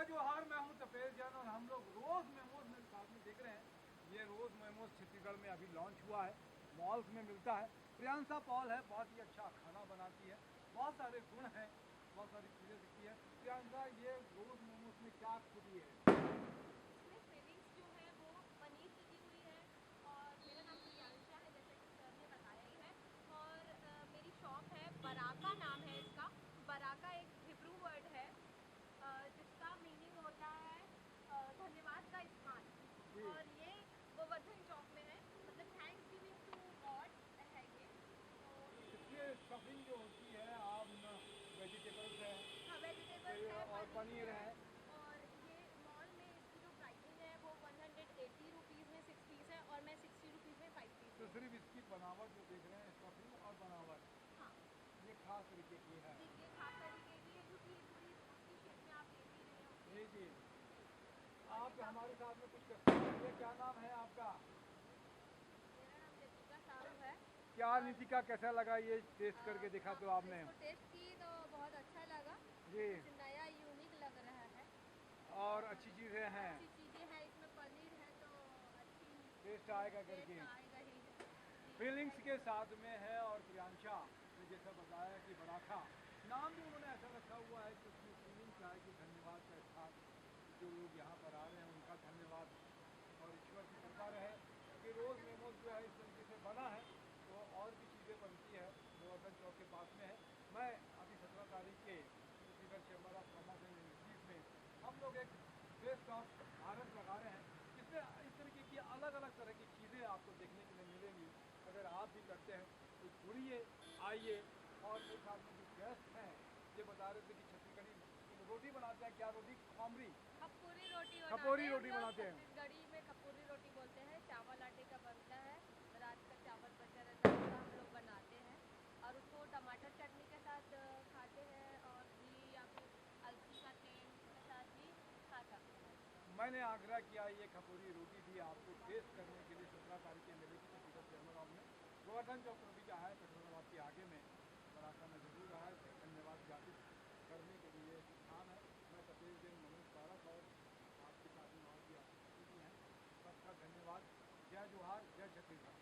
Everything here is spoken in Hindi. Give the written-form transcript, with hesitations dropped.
जोहार, मैं हूं तपेश जैन और हम लोग रोज मोमोज मेरे साथ में देख रहे हैं। ये रोज मोमोज छत्तीसगढ़ में अभी लॉन्च हुआ है, मॉल्स में मिलता है। प्रियांशा पॉल है, बहुत ही अच्छा खाना बनाती है, बहुत सारे गुण हैं, बहुत सारी चीज़ें दिखती है। प्रियांशा, ये रोज मोमोज में क्या खूबी है? इसमें फिलिंग्स जो है वो पनीर की दी हुई है। और मेरा नाम प्रियांशा है, जैसे कि सर ने बताया ही है। और मेरी शॉप है, बराका नाम है इसका। बराका एक हिब्रू वर्ड है, जिसका मीनिंग होता है धन्यवाद का स्थान। जी। और ये गोवर्धन चौक में है, मतलब थैंक्स गिविंग टू गॉड है ये। तो इसकी स्टफिंग जो होती है, आप वेजिटेबल्स है, हाँ, वेजिटेबल्स है, और पनीर है। है। और ये मॉल में इसकी जो प्राइसिंग है वो 180 रुपीज़ में 6 पीस है, और मैं 60 रुपीज़ में 5 पीस तो दे रही सिर्फ हूँ। इसकी बनावट जो देख रहे हैं, स्टफिंग और बनावट, हाँ ये खास तरीके की है। जी, ये खास तरीके की है क्योंकि ये पूरी उसकी शेप में आप देख ही रहे होंगे। जी जी। जी। और ये आप काफ़ी, हमारे साथ में कुछ कस्टमर है, क्या नाम है आपका? मेरा नाम रितिका साहू है। क्या और नीतिका, कैसा लगा ये टेस्ट करके देखा तो आपने? इसको टेस्ट की तो बहुत अच्छा लगा। जी। कुछ नया यूनिक लग रहा है। और और अच्छी चीज़ें हैं, अच्छी चीज़ें हैं, इसमें पनीर है तो अच्छी टेस्ट आएगा टेस्ट करके। आएगा ही है जी। फीलिंग्स के साथ में है। और प्रियांशा ने जैसा बताया कि बराखा नाम भी उन्होंने ऐसा रखा हुआ है कि उसमें फीलिंग्स आए कि धन्यवाद का स्थान, जो लोग यहाँ पर आ रहे हैं उनका धन्यवाद, और ईश्वर की कृपा रहे कि रोज़ मेमोज जो है इस तरीके से बना है, तो और भी चीज़ें बनती है। गोवर्धन चौक के पास में है। मैं अभी 17 तारीख के Chhattisgarh chamber of commerce and industries में हम लोग एक बेस्ट ऑफ भारत लगा रहे हैं, जिसमें इस तरीके की अलग अलग तरह की चीज़ें आपको देखने के लिए मिलेंगी। अगर आप भी करते हैं तो जुड़िए, आइए। और मेरे साथ में जो गेस्ट हैं, ये बता रहे थे कि छत्तीसगढ़ी रोटी बनाते हैं। क्या रोटी? खमरी, खप्पूरी रोटी बनाते खपोरी हैं हम रोटी लोग, बनाते हैं। छत्तीसगढ़ी में खप्पूरी रोटी बोलते हैं। चावल आटे का बनता है, रात का चावल बचा रहता है उसका हम लोग बनाते हैं, और उसको टमाटर चटनी के साथ खाते हैं, और घी या फिर अलसी का तेल के साथ भी खा सकते हैं इसको। मैंने आग्रह किया ये खपोरी रोटी भी आपको टेस्ट करने के लिए 17 तारीख के मिलेगी छत्तीसगढ़ चैम्बर ऑफ में। गोवर्धन चौक पर भी है, पेट्रोल के आगे में। बराका में जरूर रहा है, धन्यवाद ज्ञापित करने के लिए स्थान है। मैं तपेश जैन, मनोज पारक और आपके साथ में और भी आतिथि भी हैं। सबका धन्यवाद। जय जोहार, जय छत्तीसगढ़।